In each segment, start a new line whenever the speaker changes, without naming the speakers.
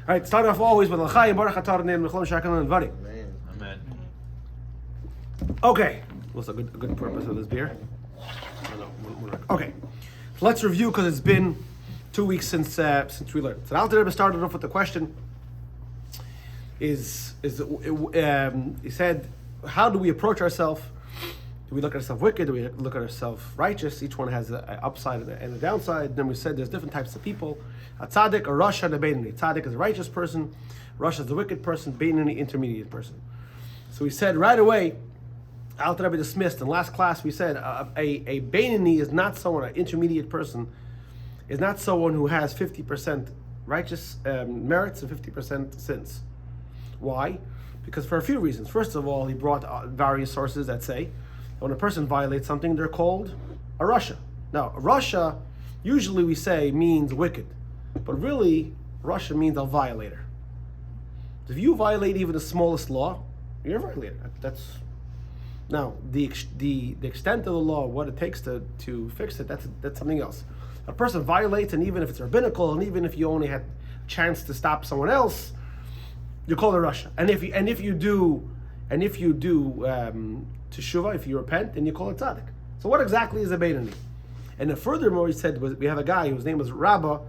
right, start off always with L'chaim, Baruch Atah Adonai Melech Haolam Shakal and Dvarim.
Amen.
Okay. What's a good purpose of this beer? Okay. So let's review because it's been 2 weeks since we learned. So Alter Rebbe started off with the question. He said, how do we approach ourselves? Do we look at ourselves wicked? Do we look at ourselves righteous? Each one has an upside and a downside. Then we said there's different types of people. A tzaddik, a rasha, and a beinoni. Tzaddik is a righteous person. Rasha is a wicked person. Beinoni, intermediate person. So we said right away, Alter Rebbe dismissed. In last class we said a beinoni is not someone, an intermediate person, is not someone who has 50% righteous merits and 50% sins. Why? Because for a few reasons. First of all, he brought various sources that say when a person violates something, they're called a rasha. Now, a rasha, usually we say means wicked, but really, rasha means a violator. If you violate even the smallest law, you're a violator. That's now the extent of the law, what it takes to fix it. That's something else. A person violates, and even if it's rabbinical, and even if you only had a chance to stop someone else, you're called a rasha. And if you do teshuvah, if you repent, then you call it tzaddik. So what exactly is a beinoni? And then furthermore, he said we have a guy whose name was Rabbah,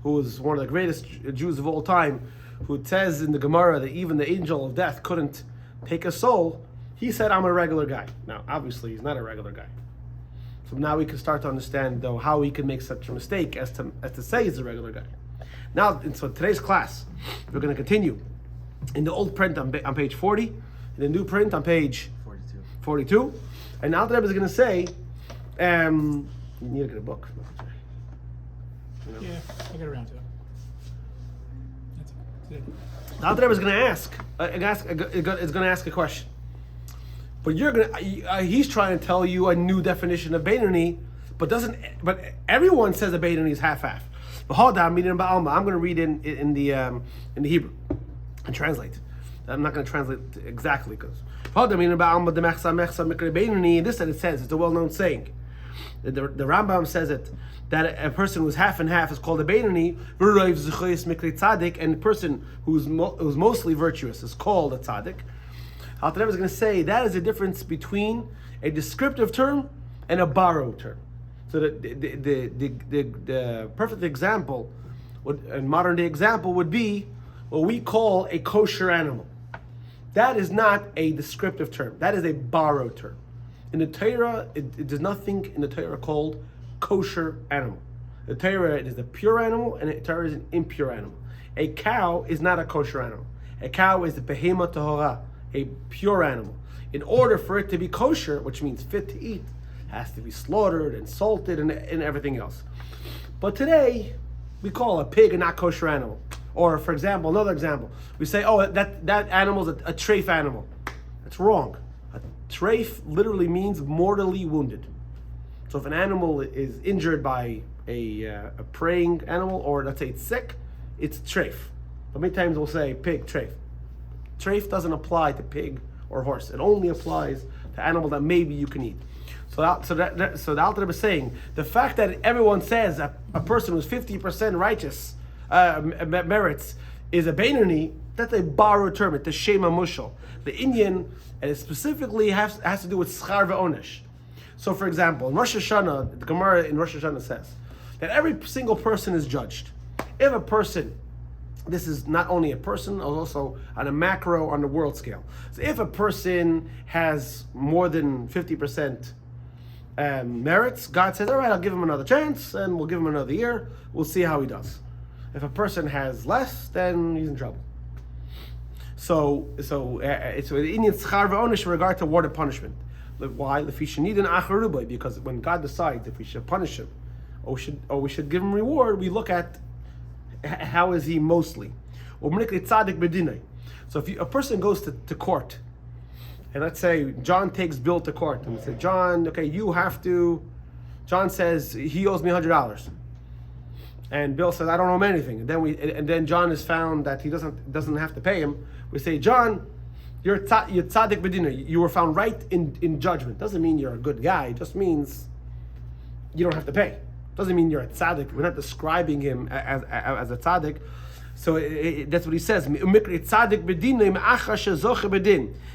who was one of the greatest Jews of all time, who says in the Gemara that even the angel of death couldn't take a soul. He said, I'm a regular guy. Now, obviously, he's not a regular guy. So now we can start to understand, though, how he can make such a mistake as to say he's a regular guy. Now, so today's class, we're going to continue in the old print on page 40, in the new print on page 42. And Alter Rebbe is going to say, you need to get a book.
Yeah, I'll get around to it. That's it.
Alter Rebbe is going to ask a question. But he's trying to tell you a new definition of beinoni, but everyone says a beinoni is half-half. But hold on, I'm going to read in the Hebrew and translate. I'm not going to translate exactly because this it says, it's a well-known saying. The Rambam says it that a person who's half and half is called a beinoni, and the person who's mostly virtuous is called a tzaddik. Alter Rebbe is going to say that is the difference between a descriptive term and a borrowed term. So the perfect example, a modern day example, would be what we call a kosher animal. That is not a descriptive term. That is a borrowed term. In the Torah, there's nothing in the Torah called kosher animal. The Torah is a pure animal, and the Torah is an impure animal. A cow is not a kosher animal. A cow is a behema tahora, a pure animal. In order for it to be kosher, which means fit to eat, it has to be slaughtered and salted and everything else. But today, we call a pig a not kosher animal. Or, for example, another example, we say, that animal is a treif animal. That's wrong. A treif literally means mortally wounded. So if an animal is injured by a preying animal, or let's say it's sick, it's treif. But many times we'll say pig, treif. Treif doesn't apply to pig or horse. It only applies to animal that maybe you can eat. So the Alter Rebbe is saying, the fact that everyone says a person who's 50% righteous merits is a beinoni, that's a borrowed term. It's a shema mushal. The Indian, and it specifically has to do with schar ve'onesh. So, for example, in Rosh Hashanah, the Gemara in Rosh Hashanah says that every single person is judged. If a person, this is not only a person, also on a macro, on the world scale. So if a person has more than 50% merits, God says, all right, I'll give him another chance, and we'll give him another year. We'll see how he does. If a person has less, then he's in trouble. So it's the Indian schar ve'onesh in regard to award of punishment. Why? Because when God decides if we should punish him or we should give him reward, we look at how is he mostly. So if a person goes to court, and let's say John takes Bill to court, and we say, John, okay, John says he owes me $100. And Bill says, I don't owe him anything. And then John is found that he doesn't have to pay him. We say, John, you're tzaddik b'dina. You were found right in judgment. Doesn't mean you're a good guy. It just means you don't have to pay. Doesn't mean you're a tzaddik. We're not describing him as a tzaddik. So that's what he says.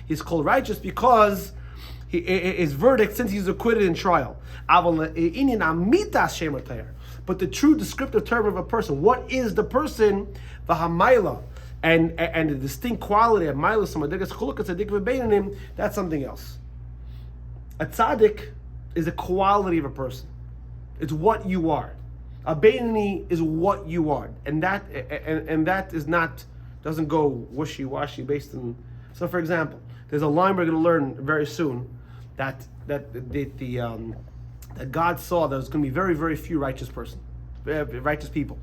He's called righteous because his verdict, since he's acquitted in trial. But the true descriptive term of a person, what is the person? V'hamayla, and the distinct quality of Mila Samadegas Chuluk Tzaddik v'Beinanim, that's something else. A tzaddik is a quality of a person. It's what you are. A Beinani is what you are, and that is not, doesn't go wishy-washy based on. So, for example, there's a line we're going to learn very soon that God saw there was going to be very, very few righteous people.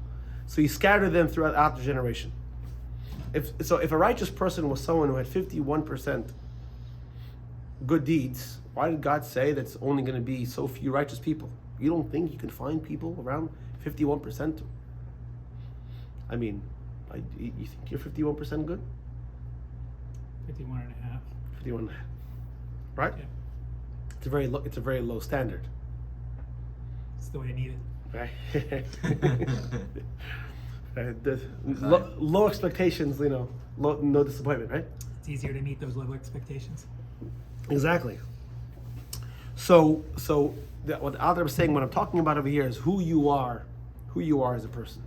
So He scattered them throughout the generation. If a righteous person was someone who had 51% good deeds, why did God say that it's only going to be so few righteous people? You don't think you can find people around 51%? I mean, you think you're 51% good?
51 and a half.
51 and a half. Right?
Yeah.
It's a very low standard.
It's the way I need it.
Right? Low expectations, no disappointment, right?
It's easier to meet those low expectations.
Exactly. So what Alter was saying, what I'm talking about over here is who you are as a person.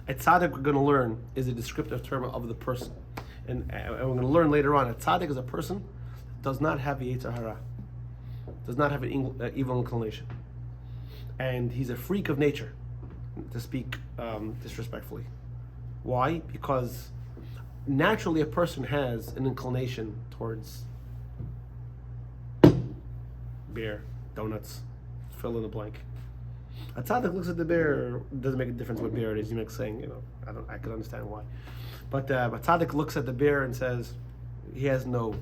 A tzaddik, we're going to learn, is a descriptive term of the person. And we're going to learn later on, a tzaddik is a person that does not have the Yetzer Hara, does not have an evil inclination. And he's a freak of nature, to speak disrespectfully. Why? Because naturally a person has an inclination towards beer, donuts, fill in the blank. A tzaddik looks at the beer, doesn't make a difference what beer it is. You make saying, I can understand why. But a tzaddik looks at the beer and says, he has no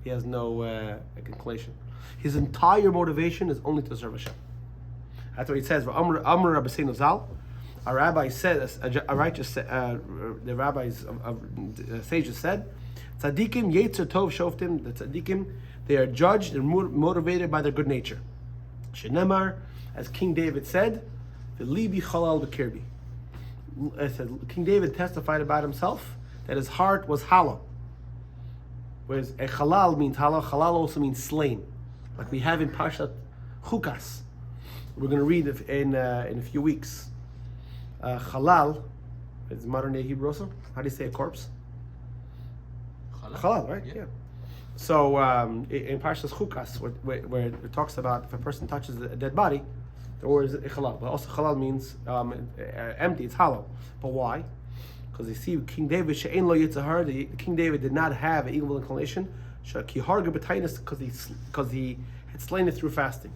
inclination. His entire motivation is only to serve Hashem. That's what he says. Amr Rabbeinu Zal, a rabbi said, the rabbis of sages said, tzaddikim yetzer tov shoftim. The tzaddikim, they are judged and motivated by their good nature. Shenemar, as King David said, "V'libi chalal b'kirbi." King David testified about himself that his heart was hollow. Whereas a halal means hollow. Halal also means slain, like we have in Parshat Chukas. We're going to read in a few weeks. Halal is modern day Hebrew also. How do you say a corpse? Halal, right? Yeah. So in Parshas Chukas, where it talks about if a person touches a dead body, the word is halal. But also halal means empty, it's hollow. But why? Because you see, King David, she'ein lo yetzer hara, King David did not have an evil inclination, because he had slain it through fasting.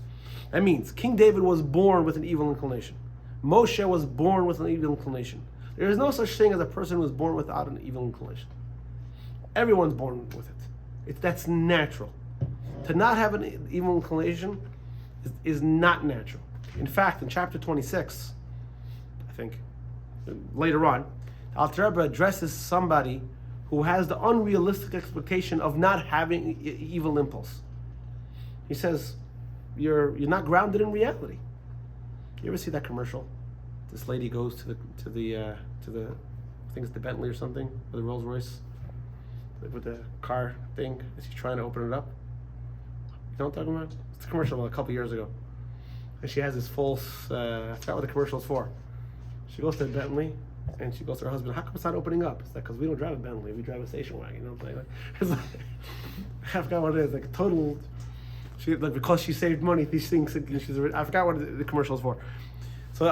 That means King David was born with an evil inclination. Moshe was born with an evil inclination. There is no such thing as a person who is born without an evil inclination. Everyone's born with it. That's natural. To not have an evil inclination is not natural. In fact, in chapter 26, I think, later on, Alter Rebbe addresses somebody who has the unrealistic expectation of not having evil impulse. He says, you're not grounded in reality. You ever see that commercial? This lady goes to the I think it's the Bentley or something, or the Rolls Royce, with the car thing, and she's trying to open it up. You know what I'm talking about? It's a commercial a couple years ago. And she has this false, I forgot what the commercial is for. She goes to the Bentley, and she goes to her husband, how come it's not opening up? It's like, because we don't drive a Bentley, we drive a station wagon, you know what I'm saying? It's like, I forgot what it is, like total, because she saved money, these things, I forgot what the commercial is for. So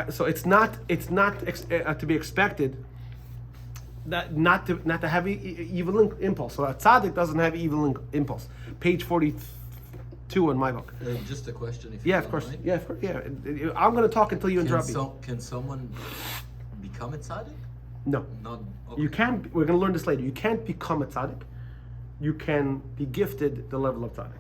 so it's not to be expected that not to have evil impulse. So a tzaddik doesn't have evil impulse. Page 42 in my book.
Just a question, if
yeah,
you
of course.
mind.
Yeah, of course. Yeah, I'm going to talk until you interrupt me.
Can someone become a tzaddik?
No.
Not. Okay.
You can't. We're going to learn this later. You can't become a tzaddik. You can be gifted the level of tzaddik.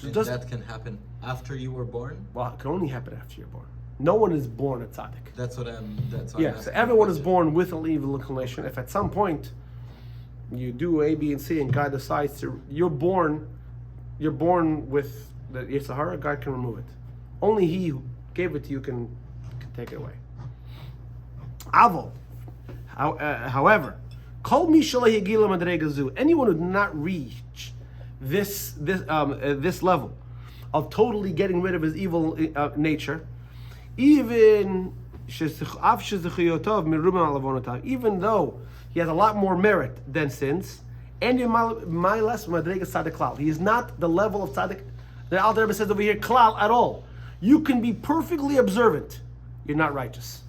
And that can happen after you were born?
Well, it can only happen after you're born. No one is born a tzaddik.
That's what I'm.
Yeah, so everyone is born with an evil inclination. If at some point you do A, B, and C, and God decides to, you're born with the Yetzer Hara, God can remove it. Only He who gave it to you can take it away. Avol, However, kol mi shelo higila madrega zu, anyone who did not reach this level of totally getting rid of his evil nature, even even though he has a lot more merit than sins, and he is not the level of tzaddik. The Alter Rebbe says over here, klal at all. You can be perfectly observant, you're not righteous.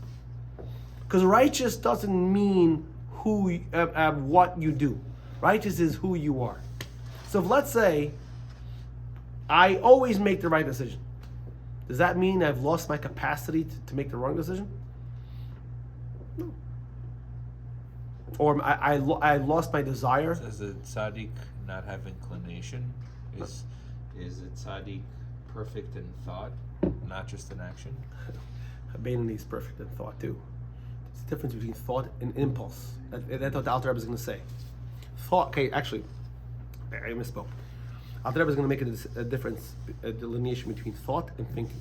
Because righteous doesn't mean what you do. Righteous is who you are. So if, let's say, I always make the right decision, does that mean I've lost my capacity to make the wrong decision? No. Or I lost my desire?
Does a tzaddik not have inclination? Is a tzaddik perfect in thought, not just in action?
Benoni is perfect in thought too. There's a difference between thought and impulse. That's what the Alter Rebbe is going to say. Thought, okay, actually, I misspoke. Alter Rebbe is going to make a difference, a delineation between thought and thinking.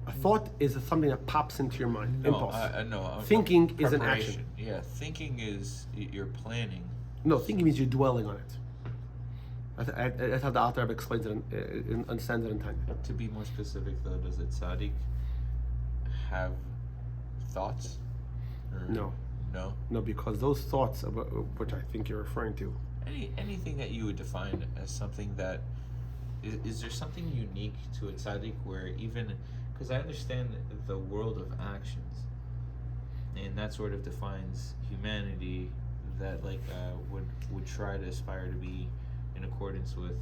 A thought is something that pops into your mind. Impulse.
No.
Thinking is an action.
Preparation. Yeah, thinking is you're planning.
No, thinking means you're dwelling on it. That's how the Alter Rebbe explains it, understands it in Tanya.
To be more specific, though, does a tzaddik have thoughts? Or
No.
No.
No, because those thoughts, which I think you're referring to,
Anything that you would define as something that is there something unique to a tzaddik where even because I understand the world of actions, and that sort of defines humanity that would try to aspire to be in accordance with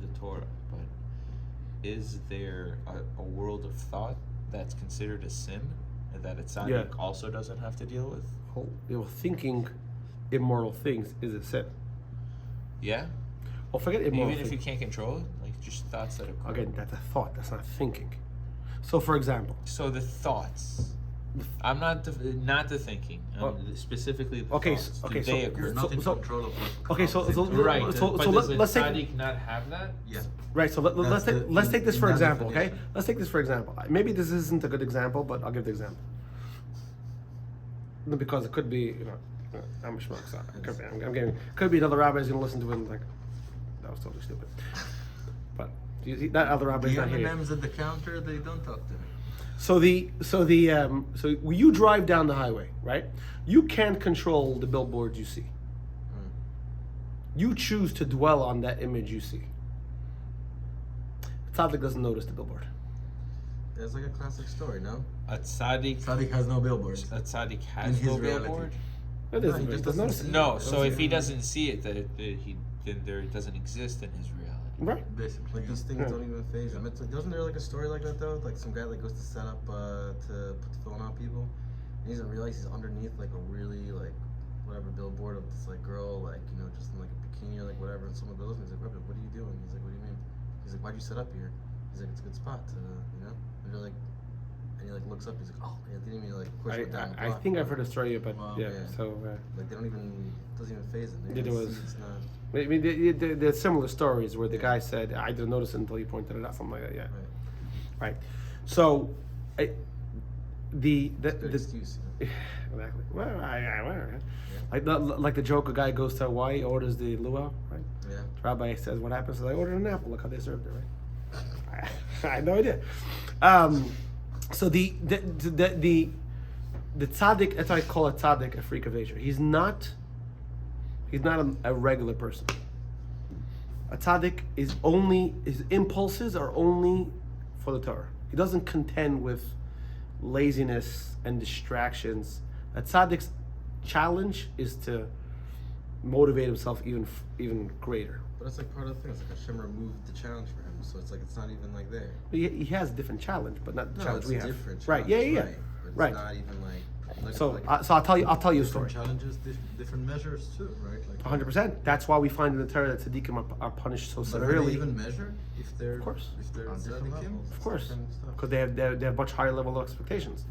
the Torah, but is there a world of thought that's considered a sin that a tzaddik also doesn't have to deal with?
Thinking immoral things is a sin.
Yeah.
Well, forget immoral
Even if you
things.
can't control it, like just thoughts that occur.
Again, that's a thought. That's not thinking. So, for example,
So the thoughts. I'm not not the thinking. Specifically the thoughts. Do they
You're
occur?
not in
so-
control of what
okay, so
Right.
So
but does a
let's take
tzaddik not have that?
Yeah.
right. So let's take this for
that
example. Okay,
definition.
let's take this for example. Maybe this isn't a good example, but I'll give the example. No, because it could be, I'm a schmuck, so it could be, could be another rabbi is going to listen to it and like, that was totally stupid. But that other rabbi is
The
not here.
M&Ms at the counter, they don't talk to me.
So when you drive down the highway, right? You can't control the billboards you see. You choose to dwell on that image you see. Tzaddik doesn't notice the billboard.
It's like a classic story, no?
A tzaddik.
Tzaddik has no billboards.
A tzaddik
In
has
his
no
reality.
billboard.
It
No,
isn't,
he
but
just
doesn't notice
doesn't
it.
see
No.
it.
So if he doesn't see it, it doesn't exist in his reality.
Right.
Basically, like these things don't even phase him. It's like, wasn't there like a story like that though? Like some guy like goes to set up to put the phone on people, and he doesn't realize he's underneath like a really like whatever billboard of this like girl like just in like a bikini or like whatever, and someone goes and he's like, "What are you doing?" He's like, "What do you mean?" He's like, "Why'd you set up here?" He's like, "It's a good spot to And they're like, and he like looks up. He's like, "Oh, yeah, didn't even like push it down."
I think I've heard a story, but
Wow.
yeah.
Yeah.
So
Like they don't even doesn't even phase them. They
Yeah, there
just
was-
see it's not
I mean, there's similar stories where the guy said, "I didn't notice it until you pointed it out," something like that. Yeah.
right.
Right. So, the
Good excuse.
exactly. Well, like the joke, a guy goes to Hawaii, orders the luau, right?
Yeah.
The rabbi says, "What happens?" Says, "I ordered an apple. Look how they served it." Right? I had no idea. So the tzaddik, that's why I call a tzaddik a freak of nature. He's not a regular person. A tzaddik is only, his impulses are only for the Torah. He doesn't contend with laziness and distractions. A tzaddik's challenge is to motivate himself even greater.
But it's like part of the thing. It's like Hashem removed the challenge for him, so it's like it's not even like there.
He has a different challenge, but not the challenge
it's
we
a
have.
different
Right?
challenge,
Yeah.
Right. But it's
Right.
not even like
So I'll tell you a story.
different challenges, different measures too, right? Like
100%. That's why we find in the Torah that tzaddikim are punished so
But are they
severely.
even measured if they're
Of course.
if they're
On different
tzaddikim?
levels.
Of course,
Different stuff.
because they have much higher level of expectations.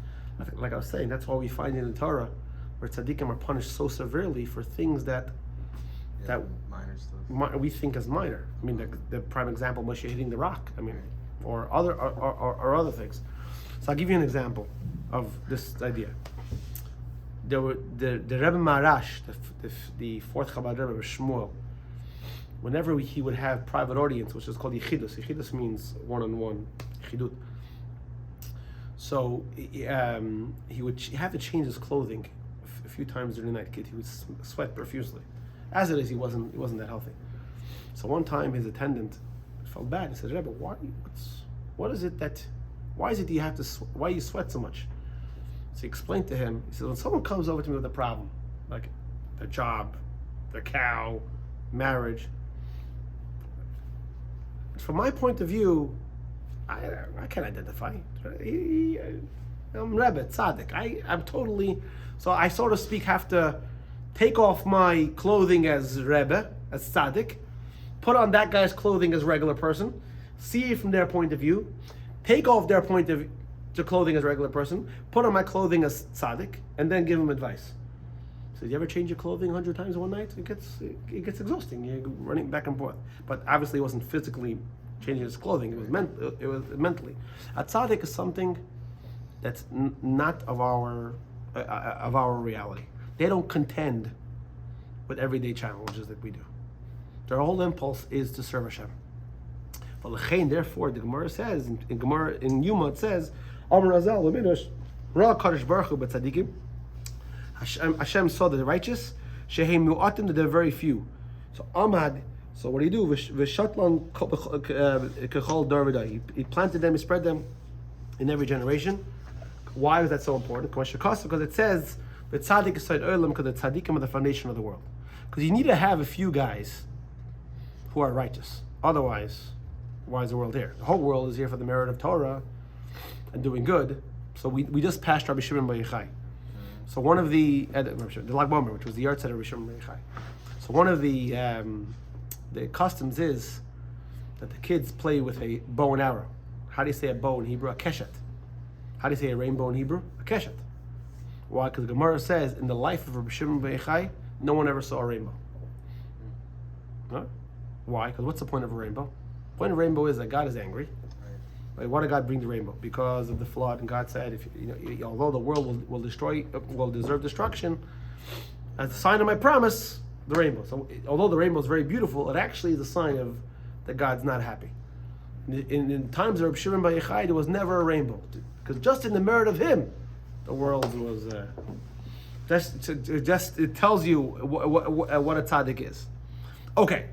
Like I was saying, that's why we find in the Torah where tzaddikim are punished so severely for things that
Yeah, minor stuff.
we think as minor. I mean, the prime example, Moshe hitting the rock. I mean, or other things. So I'll give you an example. of this idea. There were the Rebbe Marash, the fourth Chabad Rebbe Shmuel. Whenever he would have private audience, which is called yichidus. Yichidus means one-on-one, yichidut. So he would have to change his clothing a few times during the night. He would sweat profusely. As it is, he wasn't that healthy. So one time his attendant felt bad. He said, Rebbe, why is it you have to, why you sweat so much? So he explained to him, he said, when someone comes over to me with a problem, like their job, their cow, marriage, from my point of view, I can identify. I'm Rebbe, tzaddik. I'm totally, so I, so to speak, have to take off my clothing as Rebbe, as tzaddik, put on that guy's clothing as regular person, see it from their point of view, take off their point of clothing as regular person, put on my clothing as tzaddik, and then give him advice. So, you ever change your clothing 100 times in one night? It gets exhausting. You're running back and forth. But obviously, it wasn't physically changing his clothing. It was mentally. A tzaddik is something that's not of our reality. They don't contend with everyday challenges that we do. Their whole impulse is to serve Hashem. Therefore, the Gemara says in Yuma it says, Amar Razal l'minush Ra Kadosh Baruch Hu b'tzadikim. Hashem saw that the righteous, shehem mu'atim, that they're very few. So Amad, so what do you do? V'shatlan kechol dar v'day. He planted them, he spread them in every generation. Why is that so important? Because it says the tzaddik is olam, because the tzaddikim are the foundation of the world. Because you need to have a few guys who are righteous. Otherwise, why is the world here? The whole world is here for the merit of Torah and doing good. So we just passed Rabbi Shimon Bar Yochai. So one of the Lag Bomer, which was the yard set of Rabbi Shimon Bar Yochai. So one of the customs is that the kids play with a bow and arrow. How do you say a bow in Hebrew? A keshet. How do you say a rainbow in Hebrew? A keshet. Why? Because the Gemara says in the life of Rabbi Shimon Bar Yochai, no one ever saw a rainbow. Huh? Why? Because what's the point of a rainbow? The point of a rainbow is that God is angry. Right? Why did God bring the rainbow? Because of the flood, and God said, although the world will deserve destruction, as a sign of my promise, the rainbow. So, although the rainbow is very beautiful, it actually is a sign of that God's not happy. In times of Rabbi Shimon Bar Yochai, there was never a rainbow, because just in the merit of him, the world was. It tells you what a tzaddik is. Okay.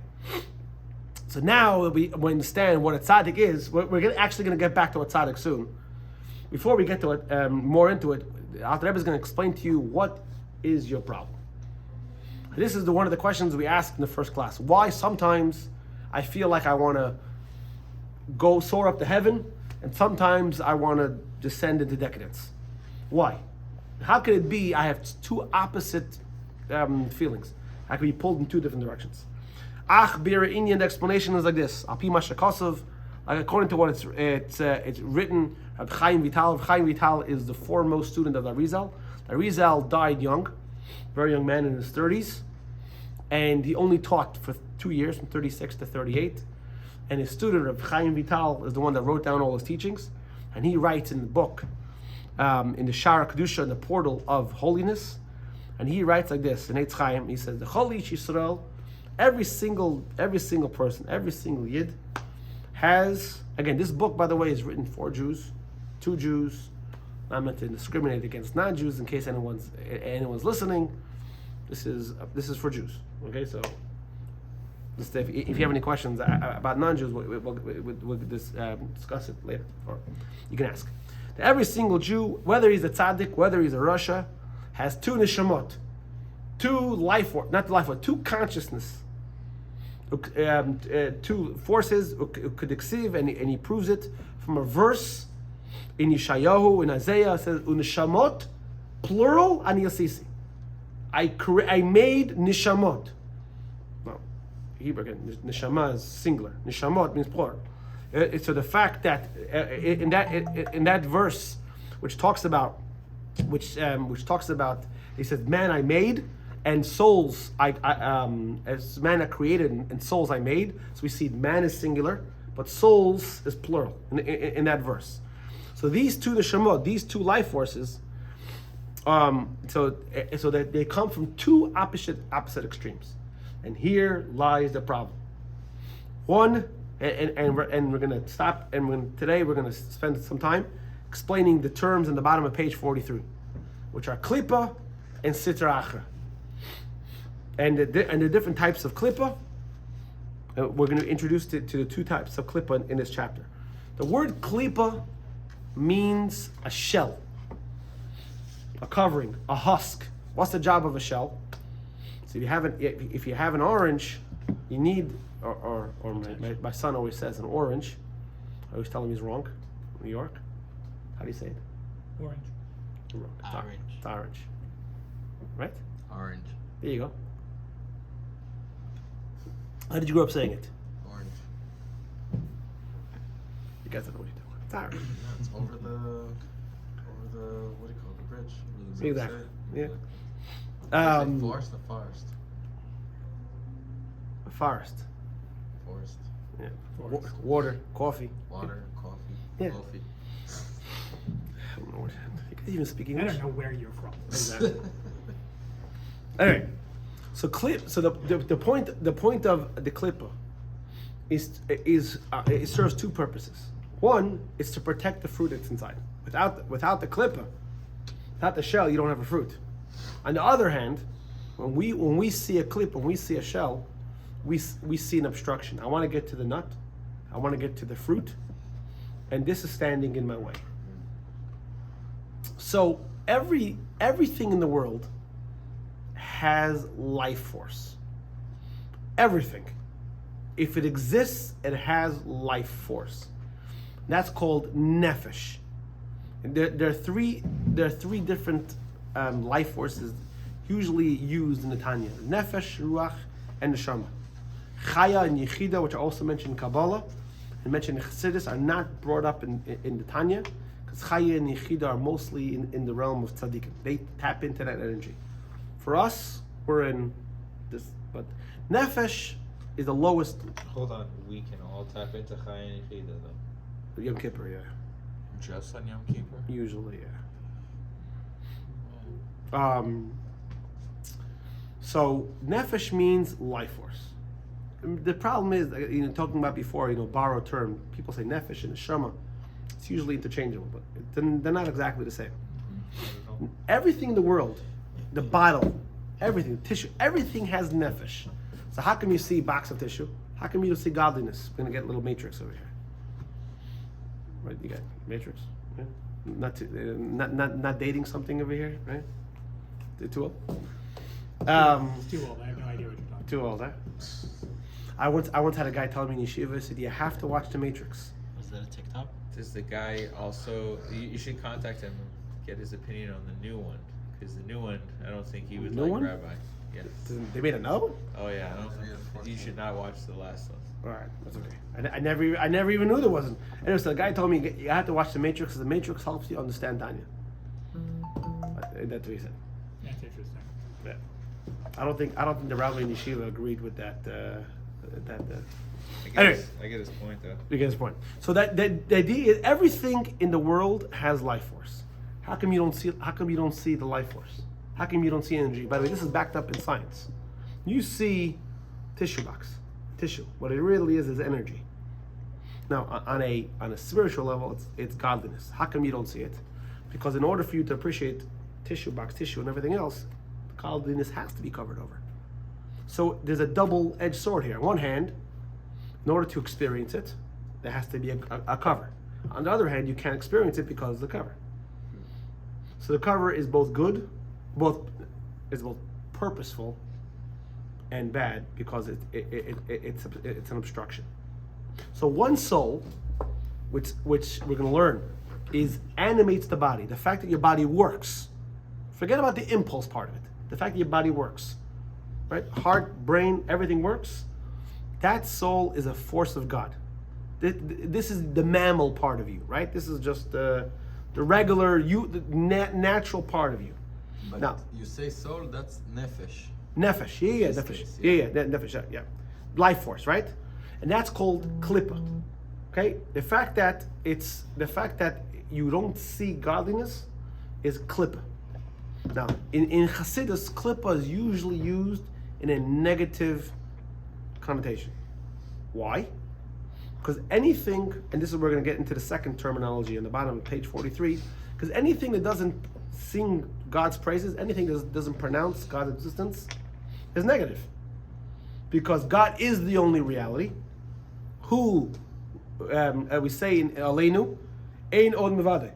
So now we understand what a tzaddik is. We're actually going to get back to a tzaddik soon. Before we get to it, more into it, Alter Rebbe is going to explain to you what is your problem. This is one of the questions we asked in the first class. Why sometimes I feel like I want to go soar up to heaven, and sometimes I want to descend into decadence. Why? How could it be I have two opposite feelings? I could be pulled in two different directions. The explanation is like this. According to what it's written, Reb Chaim Vital. Reb Chaim Vital is the foremost student of the Arizal. The Arizal died young, very young man in his 30s, and he only taught for 2 years, from 36 to 38. And his student, Reb Chaim Vital, is the one that wrote down all his teachings, and he writes in the book, in the Shara Kedusha, in the portal of holiness, and he writes like this in Eitz Chaim. He says, "The Chol Ish Yisrael." Every single person, every single Yid has, again, this book, by the way, is written for Jews, to Jews. I'm not meant to discriminate against non-Jews in case anyone's listening. This is for Jews. Okay, so if you have any questions about non-Jews, we'll discuss it later, or you can ask. Every single Jew, whether he's a tzaddik, whether he's a rasha, has two neshamot, two consciousness, two forces, u'kediksiv, and he proves it from a verse in Yeshayahu, in Isaiah. It says, u'neshamot, plural, ani yasisi. I made nishamot. No, Hebrew again, neshama is singular. Nishamot means plural. So the fact that in that verse, which talks about, he says, man I made, and souls as man I created, and souls I made. So we see man is singular, but souls is plural in that verse. So these two neshamot, these two life forces, so that they come from two opposite extremes, and here lies the problem. One, and we're gonna stop, and today we're gonna spend some time explaining the terms in the bottom of page 43, which are klippa and sitra achra, and the different types of klippa. We're going to introduce to the two types of klippa in this chapter. The word klippa means a shell, a covering, a husk. What's the job of a shell? So if you have an orange, you need, or my son always says an orange. I always tell him he's wrong. New York, how do you say it?
Orange.
You're wrong. It's orange. Right?
Orange.
There you go. How did you grow up saying it?
Orange.
You guys don't know what you're doing. It's orange.
Yeah, it's over the what do you call it? The bridge.
Exactly. Yeah.
Forest or forest?
Forest.
Forest.
Yeah.
Forest.
Water, coffee.
Water, coffee.
Yeah.
Coffee.
I don't know what. You guys even speak
I
English?
don't know where you're from.
Exactly. Anyway, so the point of the klippa is it serves two purposes. One is to protect the fruit that's inside. Without the klippa, without the shell, you don't have a fruit. On the other hand, when we see a klippa, when we see a shell, we see an obstruction. I want to get to the nut, I want to get to the fruit, and this is standing in my way. So everything in the world has life force. Everything. If it exists, it has life force. That's called nefesh. And there are three different life forces usually used in the Tanya: nefesh, ruach, and neshama. Chaya and yichida, which are also mentioned in Kabbalah and mentioned in Chassidus, are not brought up in the Tanya, because chaya and yichida are mostly in the realm of tzaddikim. They tap into that energy. For us, we're in this, but nefesh is the lowest.
Hold on, we can all tap into Chaya and Yechida though.
Yom Kippur, yeah.
Just on Yom Kippur?
Usually, yeah. So nefesh means life force. The problem is, talking about before, borrowed term. People say nefesh and neshama. It's usually interchangeable, but they're not exactly the same.
Mm-hmm.
Everything in the world, the bottle, everything, tissue, everything has nefesh. So how come you see a box of tissue? How come you don't see godliness? We're gonna get a little matrix over here. Right, you got matrix. Yeah? Not dating something over here, right? Too old.
It's too old. I have no idea what you're talking
Too old, huh? I once had a guy telling me in yeshiva, he said, "You have to watch the Matrix."
Was that a TikTok?
Does the guy also? You should contact him, get his opinion on the new one, because the new one, I don't think he would
New
like
one?
Rabbi. Yes.
They made another one?
Oh yeah, I don't think you should not watch the last one.
All right, that's okay. I never even knew there wasn't. Anyway, so the guy told me you have to watch the Matrix because the Matrix helps you understand Tanya. That's what he said.
That's interesting.
Yeah. I don't think the rabbi in yeshiva agreed with that. Anyway.
I get his point though.
You get his point. So the idea is everything in the world has life force. How come you don't see? How come you don't see the life force? How come you don't see energy? By the way, this is backed up in science. You see tissue box, tissue. What it really is energy. Now, on a spiritual level, it's godliness. How come you don't see it? Because in order for you to appreciate tissue box, tissue, and everything else, godliness has to be covered over. So there's a double-edged sword here. On one hand, in order to experience it, there has to be a cover. On the other hand, you can't experience it because of the cover. So the cover is both good, both purposeful and bad because it's an obstruction. So one soul, which we're going to learn, animates the body. The fact that your body works. Forget about the impulse part of it. The fact that your body works, right? Heart, brain, everything works. That soul is a force of God. This is the mammal part of you, right? This is just the regular natural part of you.
But
now,
you say soul, that's nefesh.
Nefesh, yeah, nefesh, nefesh, yeah, life force, right? And that's called klippa. Okay, the fact that you don't see godliness is klippa. Now, in Hasidus, klippa is usually used in a negative connotation. Why? Because anything, and this is where we're going to get into the second terminology on the bottom of page 43, because anything that doesn't sing God's praises, anything that doesn't pronounce God's existence, is negative. Because God is the only reality. Who, we say in Aleinu, Ein Od Mevade.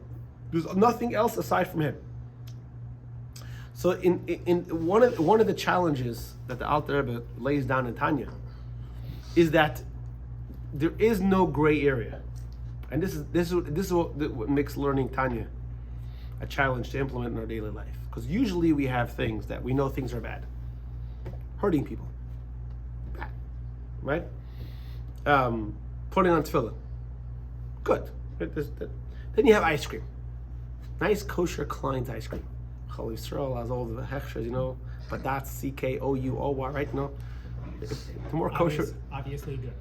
There's nothing else aside from Him. So in one of the challenges that the Alter Rebbe lays down in Tanya is that there is no gray area, and this is what makes learning Tanya a challenge to implement in our daily life. Because usually we have things that we know things are bad, hurting people, bad, right? Putting on tefillin, good. Then you have ice cream, nice kosher Klein's ice cream. Chol Yisrael has all the hechshers, but that's CKOUOY, right? No, the more kosher.
Obviously good.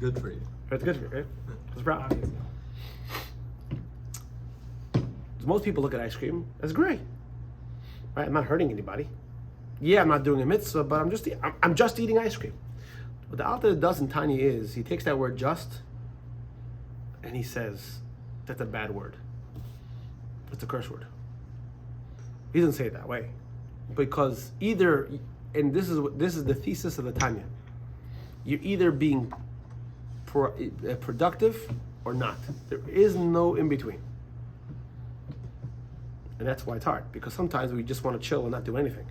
Good for you.
It's good for you, right? It's proud.
Obviously.
Most people look at ice cream as great, right? I'm not hurting anybody. Yeah, I'm not doing a mitzvah, but I'm just eating ice cream. What the Alter does in Tanya is he takes that word "just" and he says that's a bad word. It's a curse word. He doesn't say it that way, because either, and this is the thesis of the Tanya, you're either being productive or not. There is no in between. And that's why it's hard, because sometimes we just want to chill and not do anything.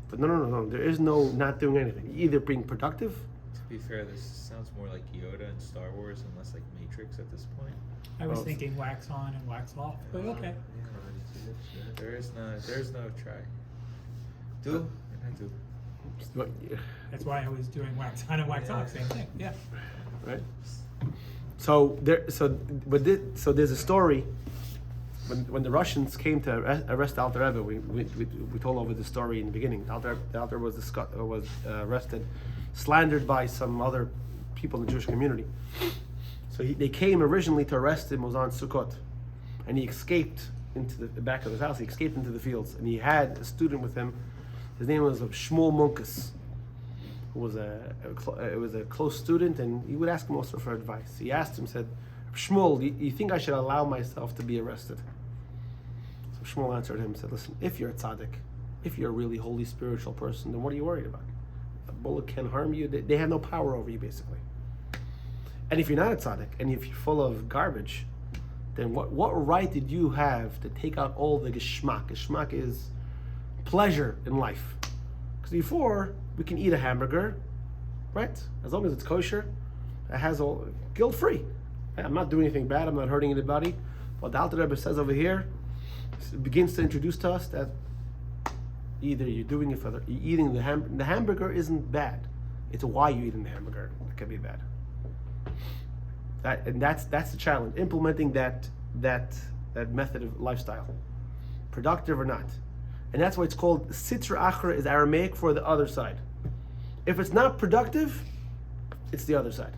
But no. There is no not doing anything. You're either being productive.
To be fair, this sounds more like Yoda and Star Wars and less like Matrix at this point.
I was thinking wax on and wax off, but okay.
There's no try. Do and I do.
That's why I was doing wax on and wax off, same thing. Yeah.
Right. So there's a story. When the Russians came to arrest Alter Rebbe, we told over the story in the beginning. Alter was arrested, slandered by some other people in the Jewish community. So they came originally to arrest him. It was on Sukkot, and he escaped into the back of his house. He escaped into the fields, and he had a student with him. His name was Shmuel Munkus, who was a close student, and he would ask him also for advice. He asked him, said, "Shmuel, do you think I should allow myself to be arrested?" So Shmuel answered him, said, "Listen, if you're a tzaddik, if you're a really holy spiritual person, then what are you worried about? A bullet can harm you. They have no power over you, basically. And if you're not a tzaddik, and if you're full of garbage, then what right did you have to take out all the geschmack? Geschmack is pleasure in life. Because before, we can eat a hamburger, right? As long as it's kosher, it has all guilt-free. I'm not doing anything bad. I'm not hurting anybody. What the Alter Rebbe says over here, it begins to introduce to us that either you're doing it you're eating the hamburger isn't bad. It's why you're eating the hamburger that can be bad. That's the challenge. Implementing that method of lifestyle, productive or not, and that's why it's called Sitra Achra, is Aramaic for the other side. If it's not productive, it's the other side.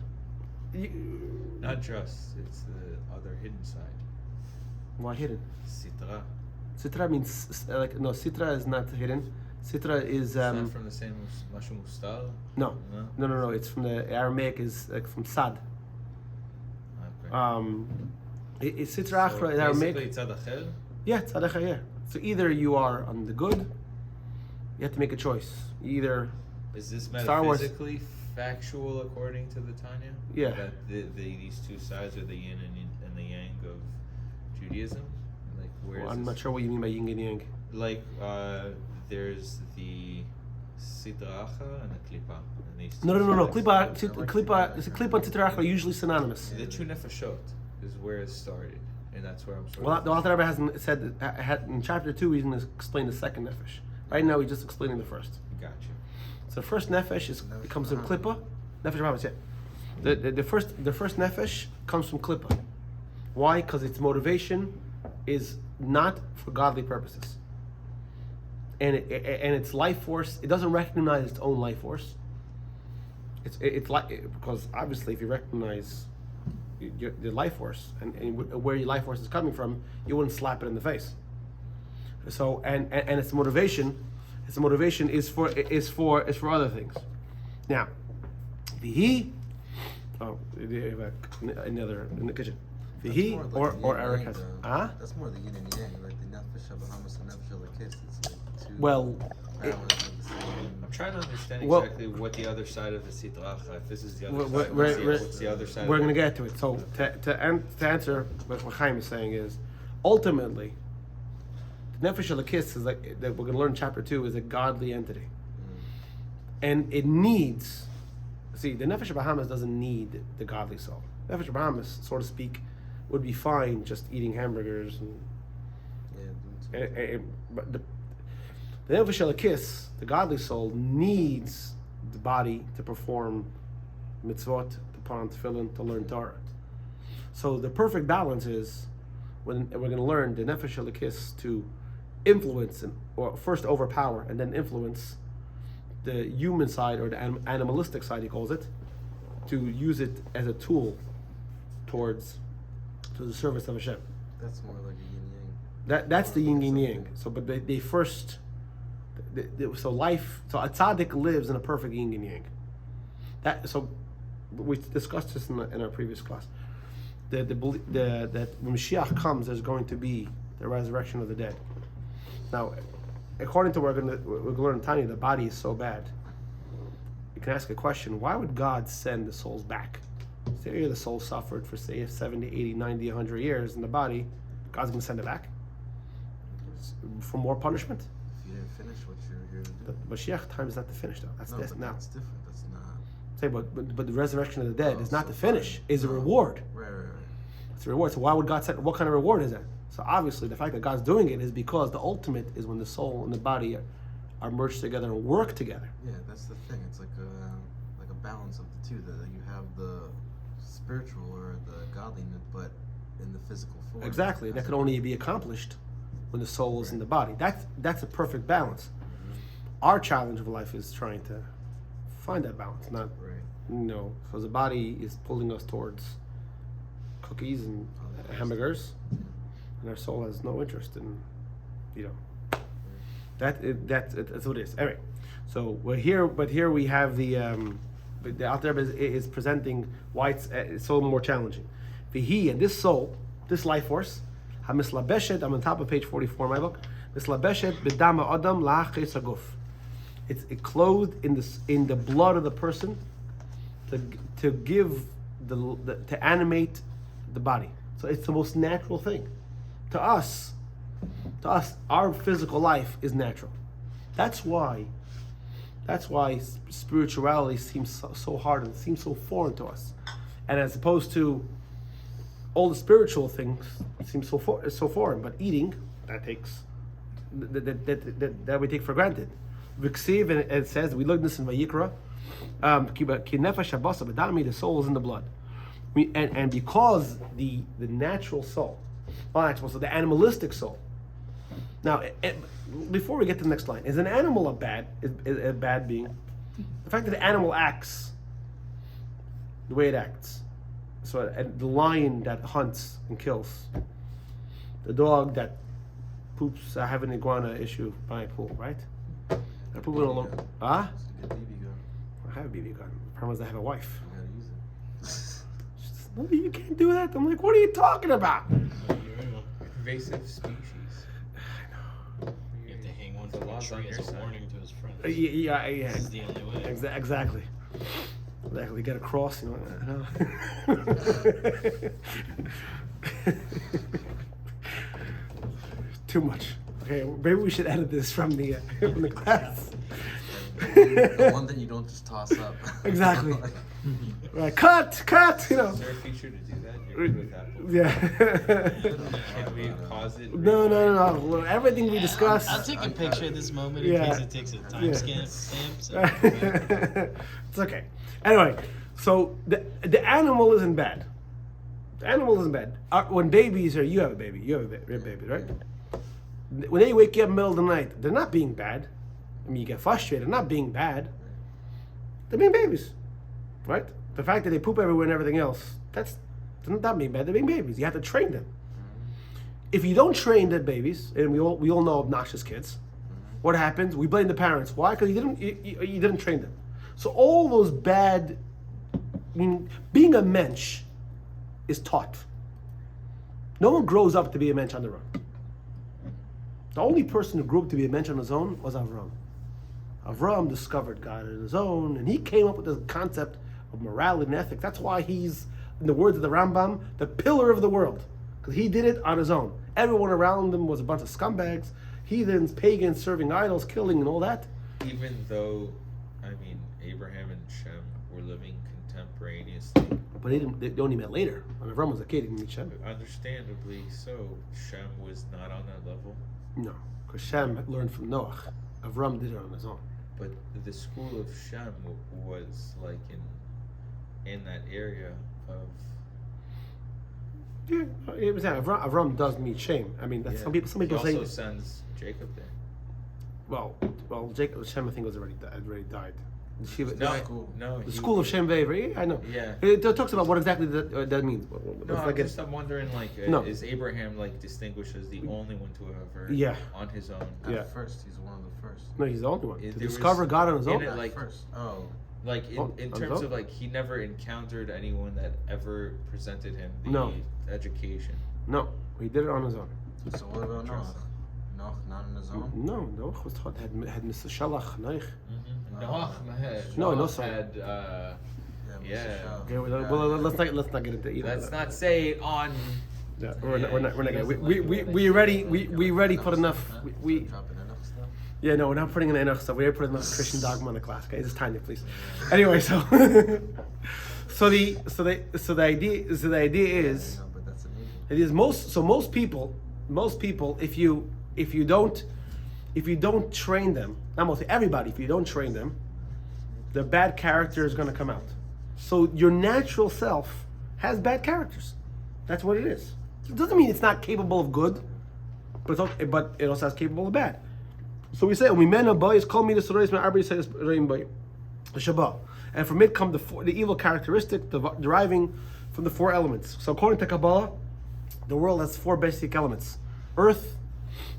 Not just, it's the other hidden side.
Why hidden?
Sitra.
Sitra means Sitra is not hidden. Sitra is
It's not from the same Mashu Mustal?
no. It's from the Aramaic, is like from Sad.
Okay.
Sitra Achra is Aramaic.
Basically, Tzad Acher?
Yeah, Tzad Acher, yeah. So either you are on the good, you have to make a choice. Either
Is this
Star Wars.
metaphysically factual according to the Tanya?
Yeah.
That these two sides are the yin and the yang of Judaism? Like, where is
I'm
this?
not sure what you mean by yin and yang.
Like, there's the Sitra Acher and the Klippa. And these two
No.
sides.
Klippa and Sitra Achra are usually synonymous.
The two nefashot is where it started, and that's where I'm sort
Well,
of.
the Alter Rebbe hasn't said in chapter 2 he's going to explain the second nefesh. Right now he's just explaining the first.
Gotcha.
So the first nefesh comes from Klippa. Nefesh Bahamas, yeah. The first nefesh comes from Klippa. Why? Because its motivation is not for godly purposes. And its life force, it doesn't recognize its own life force. It's like, because obviously if you recognize your life force and where your life force is coming from, you wouldn't slap it in the face. So and its motivation is for other things. Now, the another in the kitchen. The or Eric has
That's more the yin and yang, like the nefesh habahamis and nefesh lakis. It's like two
well.
balance of the same.
I'm trying to understand
Well-
exactly what the other side of the sitlacha. If this is the other
We're-
side,
we're-
what's the other side?
We're
of
going to
it?
get to it. So to answer what Chaim is saying is, ultimately, the nefesh lakis is like that we're going to learn in chapter 2 is a godly entity, and it needs. See, the nefesh habahamis doesn't need the godly soul. Nefesh habahamis, so to speak, would be fine just eating hamburgers but the nefesh lakis, the godly soul, needs the body to perform mitzvot, to put on tefillin, to learn Torah. So the perfect balance is when we're going to learn the nefesh lakis to influence or first overpower and then influence the human side or the animalistic side, he calls it, to use it as a tool to the service of Hashem.
That's more like a yin yang.
That's the yin and yang. So, but they first, so a tzaddik lives in a perfect yin and yang. So we discussed this in our previous class. That when Mashiach comes, there's going to be the resurrection of the dead. Now, according to what we're going to learn in Tanya, the body is so bad. You can ask a question: why would God send the souls back? Say the soul suffered for say 70, 80, 90, 100 years in the body. God's going to send it back for more punishment.
If you didn't finish what you're here to do.
The Mashiach time is not to finish though. That's
No,
this
but
now.
that's different. That's not.
Say, but the resurrection of the dead is not
so
to finish.
fine.
Is a
No.
reward.
Right.
It's a reward. So why would God send? What kind of reward is that? So obviously, the fact that God's doing it is because the ultimate is when the soul and the body are merged together and work together.
Yeah, that's the thing. It's like a balance of the two. That you have the spiritual or the godliness, but in the physical form.
Exactly. That could only be accomplished when the soul is in the body. That's a perfect balance. Our challenge of life is trying to find that balance, not
Right.
because the body is pulling us towards cookies and hamburgers, and our soul has no interest in, that's what it is. Anyway, so we're here, but here we have the Alter Rebbe is presenting why it's so more challenging. He and this soul, this life force, hamislabeshet. I'm on top of page 44 in my book. Mislabeshet b'dama adam la'achis haguf. It's clothed in the blood of the person to give to animate the body. So it's the most natural thing. To us, our physical life is natural. That's why spirituality seems so hard and seems so foreign to us. And as opposed to all the spiritual things seem so foreign, but eating, that takes that we take for granted. V'ksiv, and it says, we learned this in Vayikra, ki nefesh habasa b'dami, the soul is in the blood. And because the natural soul, so the animalistic soul. Now, before we get to the next line, is an animal a bad being? The fact that the animal acts the way it acts. So the lion that hunts and kills, the dog that poops. I have an iguana issue by a pool, right? I poop it all over. Ah?
It's a good BB gun.
I have a BB gun. The problem is I have a wife.
You gotta use it.
She says, "No, you can't do that." I'm like, "What are you talking about?"
Invasive species.
You have to hang one
The
from a
law's on
tree as
your
a
side.
warning to his friends.
Yeah.
This is the only way.
Exactly. Exactly. Get across, Too much. Okay, maybe we should edit this from the class.
The one that you don't just toss up.
Exactly. Right, cut.
Is there a feature to do that? You're good with Apple.
Yeah.
Can we pause it?
No. Well, everything we discussed.
I'll take a picture of this moment
Yeah.
in case it takes a timestamp.
It's okay. Anyway, so the animal isn't bad. The animal isn't bad. When babies are, you have a baby. You have a baby, right? When they wake you up in the middle of the night, they're not being bad. I mean, you get frustrated. They're not being bad. They're being babies, right? The fact that they poop everywhere and everything else, that's It's not that being bad. They're being babies. You have to train them. If you don't train the babies, and we all know obnoxious kids, what happens? We blame the parents. Why? Because you didn't train them. So all those bad, being a mensch is taught. No one grows up to be a mensch on their own. The only person who grew up to be a mensch on his own was Avram. Avram discovered God on his own, and he came up with the concept of morality and ethics. That's why he's, in the words of the Rambam, the pillar of the world. Because he did it on his own. Everyone around him was a bunch of scumbags, heathens, pagans, serving idols, killing, and all that.
Even though, I mean, Abraham and Shem were living contemporaneously.
But they only met later. When Avram was a kid, he didn't meet Shem.
Understandably so, Shem was not on that level.
No, because Shem had learned from Noah. Avram did it on his own.
But the school of Shem was like in that area of.
Yeah, it was that. Avram does meet Shem. I mean, that's some people
He
say.
also sends Jacob there.
Well, Jacob, Shem, I think, was already died.
No.
The school of Shem Ve'Aver. I know.
Yeah.
It talks about what exactly that means.
No, I'm wondering, like,
No.
is Abraham like distinguished as the only one to have heard
Yeah.
on his own?
Yeah.
At first, he's one of the first.
No, he's the only one to
There was-
discover God on his
in
own.
it, like,
First. Oh.
Like
Oh,
in
on his
terms
own?
of like he never encountered anyone that ever presented him the
No.
education.
No, he did it on his own.
So what about Noah? Noah not on his own?
No, Noah was taught had Mr. Shalach, Noach.
Noah
No,
Noah
sorry.
had yeah.
Okay, well, let's not get into either.
Let's not say it on.
Yeah, we're not gonna. We already put enough. We
Dropping enough stuff?
Yeah, no, we're not putting in enough stuff. We already put enough Christian dogma in the class. Okay, just Tanya, please. Anyway, so the idea is
Yeah, but that's amazing.
it is most people if you don't train them, not mostly everybody, if you don't train them, the bad character is going to come out. So your natural self has bad characters. That's what it is. It doesn't mean it's not capable of good, but it also has capable of bad. So we say, and from it come the evil characteristic deriving from the four elements. So according to Kabbalah, the world has four basic elements: earth,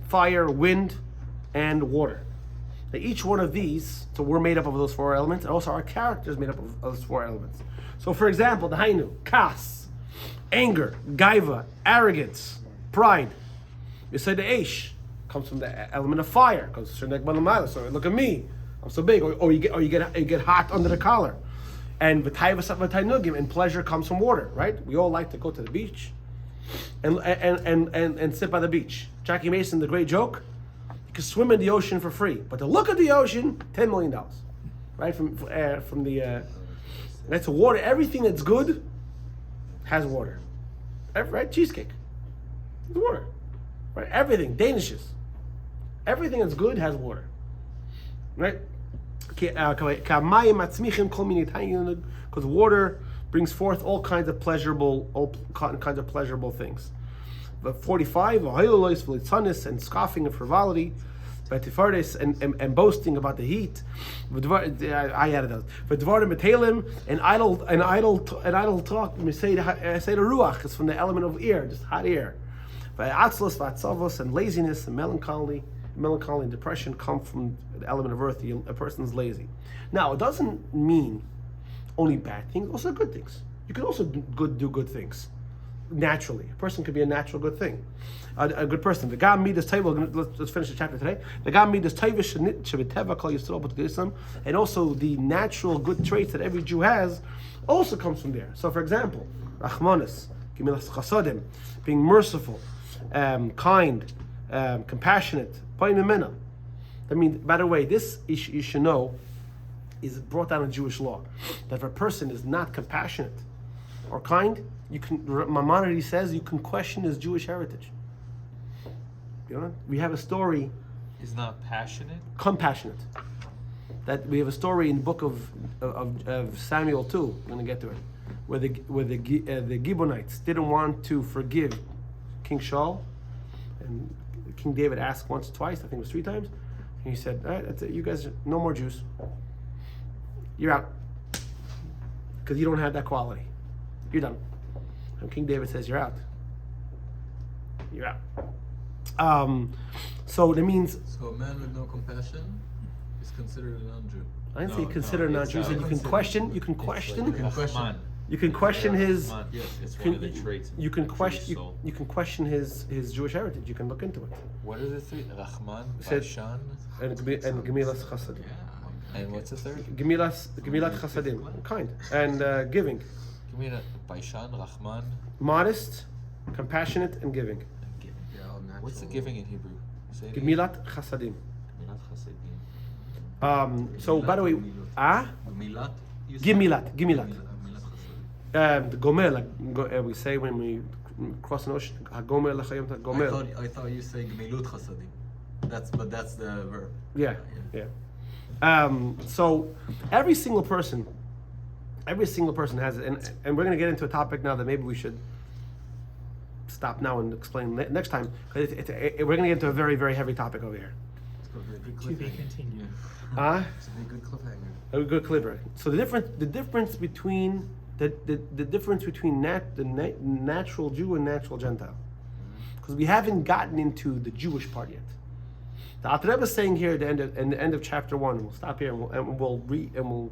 fire, wind, and water. Now each one of these, so we're made up of those four elements, and also our character is made up of those four elements. So for example, the Hainu, kas, anger, gaiva, arrogance, pride. You say the Aish comes from the element of fire, comes from so look at me, I'm so big, or you get hot under the collar. And and pleasure comes from water, right? We all like to go to the beach and sit by the beach. Jackie Mason, the great joke, you can swim in the ocean for free, but to look at the ocean, $10 million, right? From the that's water. Everything that's good has water, right? Cheesecake, it's water, right? Everything, Danishes, everything that's good has water, right? Because water brings forth all kinds of pleasurable things. But 45, and scoffing and frivolity, and boasting about the heat. I added those. But and idle talk. Say the ruach is from the element of air, just hot air. And laziness and melancholy and depression come from the element of earth. A person's lazy. Now, it doesn't mean only bad things, also good things. You can also do good things naturally. A person could be a natural good thing, a good person. The God midas table. Let's finish the chapter today. The God midas table shebeteva kol yisrael b'tgeisam, and also the natural good traits that every Jew has also comes from there. So, for example, rachmanis, gemilas chasadim, being merciful, kind, compassionate. I mean, by the way, this you should know is brought down in Jewish law, that if a person is not compassionate or kind, you can. Maimonides says you can question his Jewish heritage. You know, we have a story.
Is not passionate.
Compassionate. That we have a story in the book of Samuel 2. We're going to get to it, where the Gibeonites didn't want to forgive King Shaul, and King David asked once, twice, I think it was 3 times, and he said, "All right, that's it. You guys, no more Jews. You're out, because you don't have that quality. You're done." And King David says, you're out. You're out. So that means,
So a man with no compassion is considered a non-Jew.
I didn't
No,
say consider
no,
not
it's,
Jews, that you can
consider.
question, you can
It's
question,
You can question.
Rahman.
you can question his,
Rahman.
Yes.
It's
you
one of the
can-
traits.
you can
of the
question,
Jewish soul.
you can question his Jewish heritage. You can look into it.
What are the three? Rahman,
Said-
Bashan,
And Gemilas Chasadim.
and what's the third?
Gemilat Chasadim, kind, and giving,
Give me that. Bashan, Rahman,
modest, compassionate, and giving.
and giving.
Yeah, all natural.
What's the giving in Hebrew? Say it again.
Gemilat Chasadim.
Gemilat Chasadim.
So by the way,
Milat.
Gemilat, Gemilat.
Milat.
The Gomer, like we say when we cross an ocean, Gomer Lachayim Gomer.
I thought you say Gemilut Chasadim. That's the verb.
Yeah, yeah. So every single person has it, and we're going to get into a topic now that maybe we should stop now and explain next time, because we're going to get into a very, very heavy topic over here.
It's gonna be a good
To be
cliffhanger.
continued.
It's gonna be a good cliffhanger.
A good clipper. So the difference between the difference between the natural Jew and natural Gentile, because we haven't gotten into the Jewish part yet. The Alter Rebbe is saying here at the end of chapter 1. We'll stop here and we'll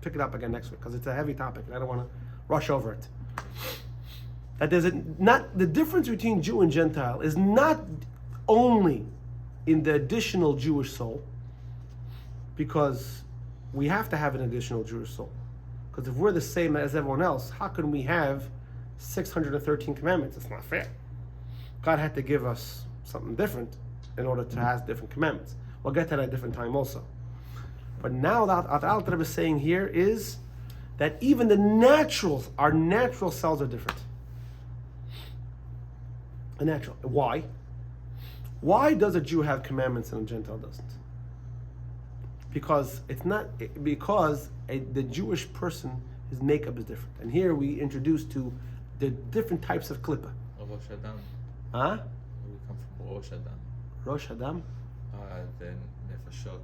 pick it up again next week because it's a heavy topic and I don't want to rush over it. That the difference between Jew and Gentile is not only in the additional Jewish soul, because we have to have an additional Jewish soul. Because if we're the same as everyone else, how can we have 613 commandments? It's not fair. God had to give us something different in order to have different commandments. We'll get to that at a different time also. But now what the Alter Rebbe is saying here is that even our natural selves are different. A natural. Why? Why does a Jew have commandments and a Gentile doesn't? Because the Jewish person, his makeup is different. And here we introduce to the different types of klippa.
Rosh Adam.
Huh?
We come from Rosh Adam.
Rosh Adam.
The nefashot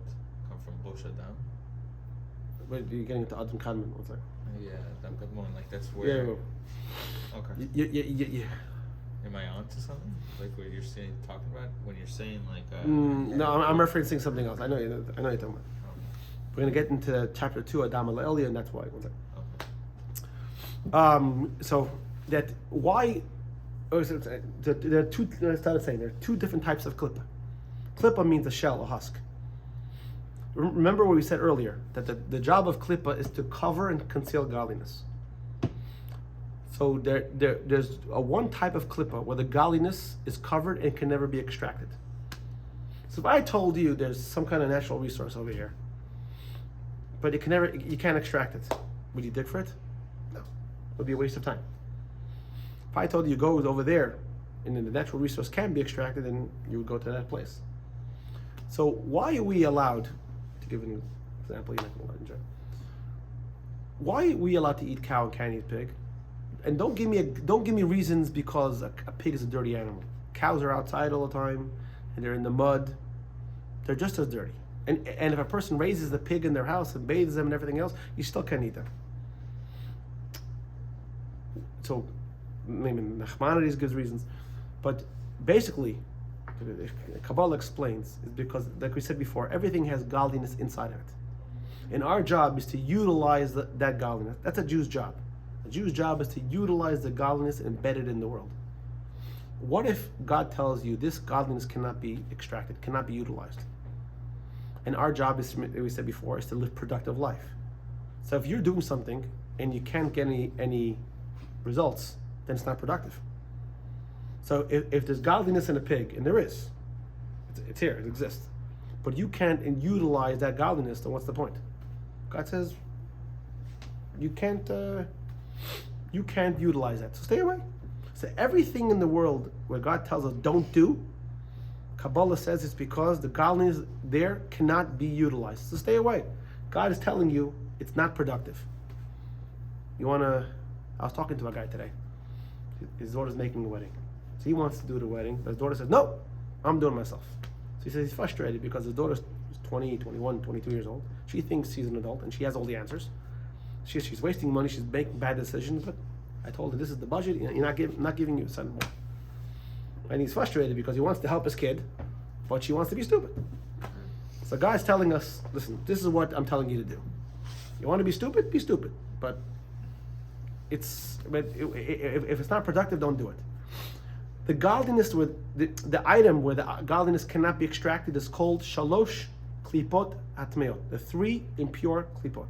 come from Rosh Adam.
Wait, you're getting into Adam Kadmon. What's that?
Yeah, Adam Kadmon. Like that's where.
Yeah.
Okay.
Yeah.
Am I on to something? Like what you're talking about when you're saying like.
No, I'm referencing something else. I know you're talking about. We're going to get into chapter 2, Adam al and that's why. One second. So that why? There are two. I started saying there are two different types of klippa. Klippa means a shell, a husk. Remember what we said earlier, that the job of klippa is to cover and conceal godliness. So there's one type of klippa where the godliness is covered and can never be extracted. So if I told you there's some kind of natural resource over here, but you can't extract it, would you dig for it? No, it would be a waste of time. If I told you go over there, and then the natural resource can be extracted, then you would go to that place. So why are we allowed, to give an example, you're not going to enjoy. Why are we allowed to eat cow and can't eat pig? And don't give me reasons because a pig is a dirty animal. Cows are outside all the time, and they're in the mud. They're just as dirty. And if a person raises the pig in their house and bathes them and everything else, you still can't eat them. So maybe Nachmanides gives reasons, but basically, Kabbalah explains is because, like we said before, everything has godliness inside of it. And our job is to utilize that godliness. That's a Jew's job. A Jew's job is to utilize the godliness embedded in the world. What if God tells you this godliness cannot be extracted, cannot be utilized? And our job is, we said before, is to live productive life. So if you're doing something and you can't get any results, then it's not productive. So if there's godliness in a pig, and there is, it's here, it exists, but you can't utilize that godliness, then what's the point? God says you can't utilize that, so stay away. So everything in the world where God tells us don't do, Kabbalah says it's because the godliness there cannot be utilized. So stay away. God is telling you it's not productive. I was talking to a guy today. His daughter's making a wedding. So he wants to do the wedding. But his daughter says, no, I'm doing it myself. So he says he's frustrated because his daughter's 20, 21, 22 years old. She thinks she's an adult and she has all the answers. She's wasting money, she's making bad decisions, but I told him this is the budget. You're not giving you son more. And he's frustrated because he wants to help his kid, but she wants to be stupid. So God's telling us, listen, this is what I'm telling you to do. You want to be stupid? Be stupid. But if it's not productive, don't do it. The godliness with the item where the godliness cannot be extracted is called shalosh klipot atmeot. The 3 impure klipot.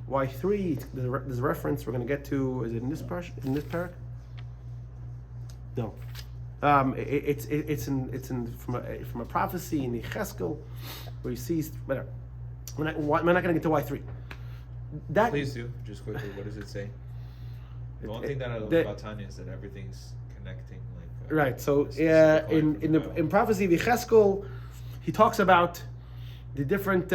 Why 3? There's a reference we're going to get to. Is it in this parak? No. It's from a prophecy in Yecheskel where he sees whatever. We're not going to get to why 3. That
Please do. Just quickly, what does it say? The only thing that I love about Tanya is that everything's connecting. Like
right. So in prophecy of Yecheskel, he talks about the different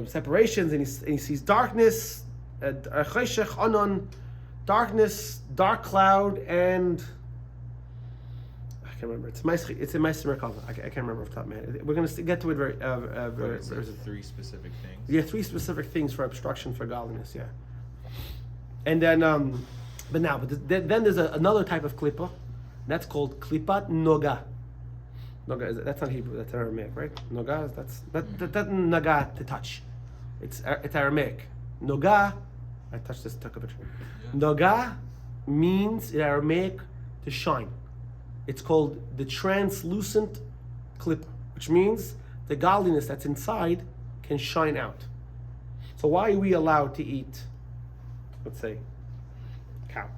separations, and he sees darkness, cheshech, anon, darkness, dark cloud, and I can't remember. It's in Meister Merkava. I can't remember off the top of my head. We're going to get to it very.
It's 3 specific things.
Yeah, 3 specific things for obstruction for godliness. Yeah, and then then there's another type of klippa, and that's called klipat noga. Noga, that's not Hebrew. That's Aramaic, right? Noga, that's naga to touch. It's Aramaic. Noga, I touched this. Took a picture.
Yeah.
Noga means in Aramaic to shine. It's called the translucent klippa, which means the godliness that's inside can shine out. So why are we allowed to eat, let's say, cow,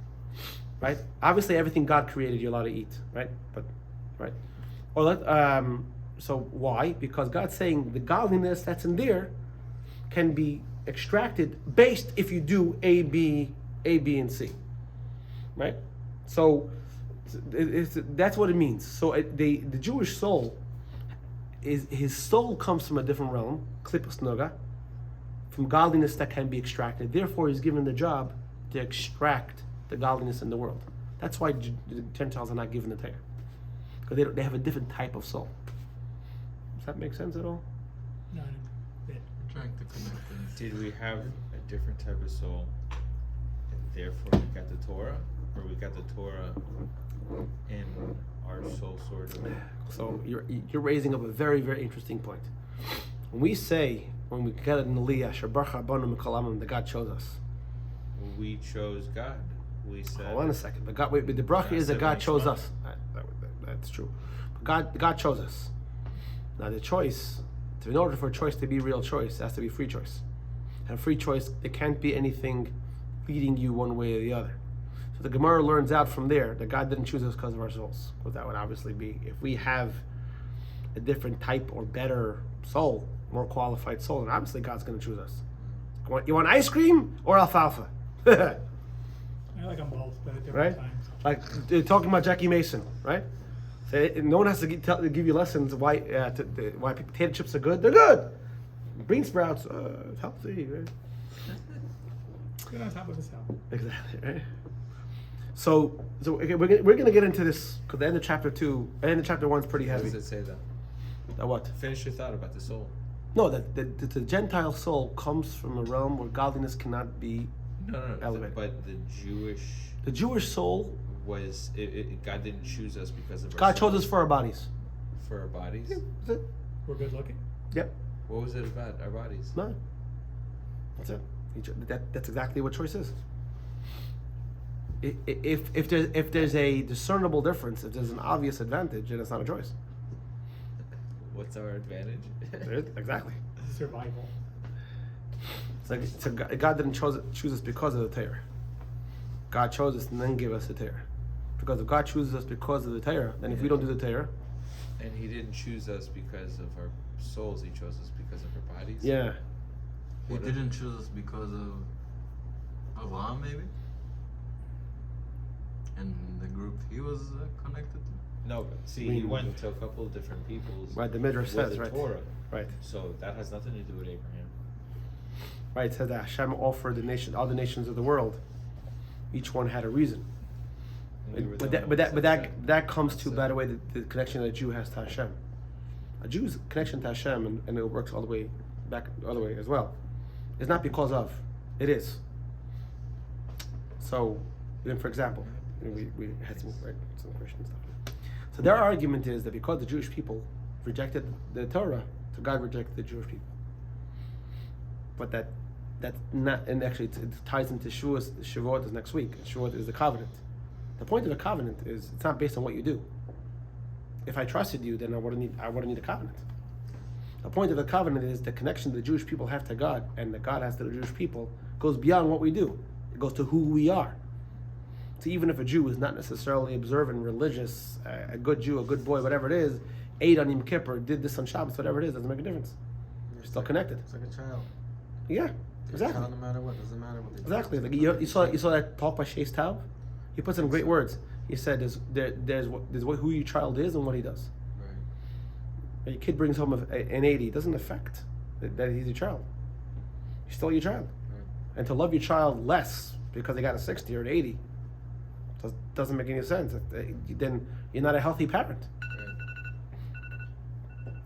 right? Obviously, everything God created, you're allowed to eat, right? But, right? Or so why? Because God's saying the godliness that's in there can be extracted based if you do A, B, and C, right? So that's what it means. So the Jewish soul his soul comes from a different realm, klippus noga, from godliness that can be extracted. Therefore, he's given the job to extract the godliness in the world. That's why the Gentiles are not given the Torah, because they have a different type of soul. Does that make sense at all?
Not a bit.
Trying to connect things.
Did we have a different type of soul, and therefore we got the Torah, or we got the Torah in our soul sort of?
So you're raising up a very, very interesting point. When we say, when we get in the Aliyah, Shabarcha Abanu Mikalamim, that God chose us.
We chose God. We said.
Hold on a second. But God, wait, but the bracha is that God chose us. That's true. But God chose us. Now the choice, in order for a choice to be a real choice, it has to be free choice. And a free choice, there can't be anything leading you one way or the other. So the Gemara learns out from there that God didn't choose us because of our souls. Because that would obviously be, if we have a different type or better soul, more qualified soul, then obviously God's going to choose us. You want ice cream or alfalfa?
I like them both, but at different
Right?
times.
Like talking about Jackie Mason, right? Say, no one has to give you lessons why potato chips are good. They're good. Bean sprouts, healthy, right?
Good on top of his health.
Exactly, right? So okay, we're gonna get into this because the end of chapter 2, the end of chapter 1 is pretty
What
heavy.
does it say though?
That what?
Finish your thought about the soul.
No, that the Gentile soul comes from a realm where godliness cannot be.
No.
Elevated.
But
The Jewish soul,
was God didn't choose us because of our
God chose
sins,
us for our bodies.
for our bodies.
That's it.
We're good looking.
Yep.
What was it about our bodies?
No. That's it. That's exactly what choice is. If there's a discernible difference, if there's an obvious advantage, then it's not a choice.
What's our advantage?
Exactly.
Survival.
So God didn't choose us because of the Torah. God chose us and then gave us the Torah. Because if God chooses us because of the Torah, then if we don't do the Torah,
And He didn't choose us because of our souls. He chose us because of our bodies.
yeah.
He didn't choose us because of Avraham, maybe? And the group he was connected to?
No, but see, He went to a couple of different peoples.
Right, the Midrash
with
says,
the
right.
Torah.
Right.
So that has nothing to do with Abraham.
Right, it says that Hashem offered all the nations of the world. Each one had a reason.
We were
But
the ones
that comes to,
said-
by the way, the connection that a Jew has to Hashem. A Jew's connection to Hashem, and it works all the way back the other way as well, is not because of. It is. So, then for example, we had some Christian stuff. So their argument is that because the Jewish people rejected the Torah, so God rejected the Jewish people. But that's not, and actually it ties into Shavuot is next week. Shavuot is the covenant. The point of the covenant is it's not based on what you do. If I trusted you, then I wouldn't need a covenant. The point of the covenant is the connection the Jewish people have to God and that God has to the Jewish people goes beyond what we do. It goes to who we are. So even if a Jew is not necessarily observant, religious, a good Jew, a good boy, whatever it is, ate on Yom Kippur, did this on Shabbos, whatever it is, doesn't make a difference. You're still connected.
It's like a child.
Yeah,
It's
exactly.
a child no matter what. Doesn't matter what they do.
Exactly. Like you saw that talk by Shais Taub? He puts in great words. He said there's what who your child is and what he does.
Right.
Your kid brings home an 80, it doesn't affect that he's your child. He's still your child.
Right.
And to love your child less because they got a 60 or an 80 doesn't make any sense. Then you're not a healthy parent.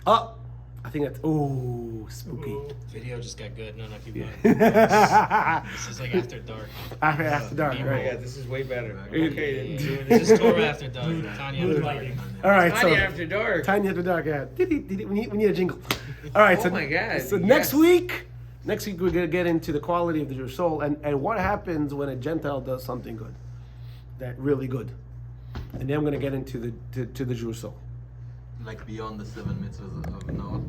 Oh, I think that's spooky.
Ooh.
Video just got good. No, keep going.
After
This is like after dark.
dark,
Oh
right?
my
this is way better.
Okay,
Yeah, this is Torah after dark. Tanya
Mood
after dark.
lighting.
All right, so
after dark.
Tanya after dark, yeah. We need a jingle. All right, so
my God,
So
yes.
next week we're gonna get into the quality of the Jewish soul and what happens when a Gentile does something good, that really good, and then I'm gonna get into the Jewish soul.
Like beyond the 7 mitzvahs of Noah.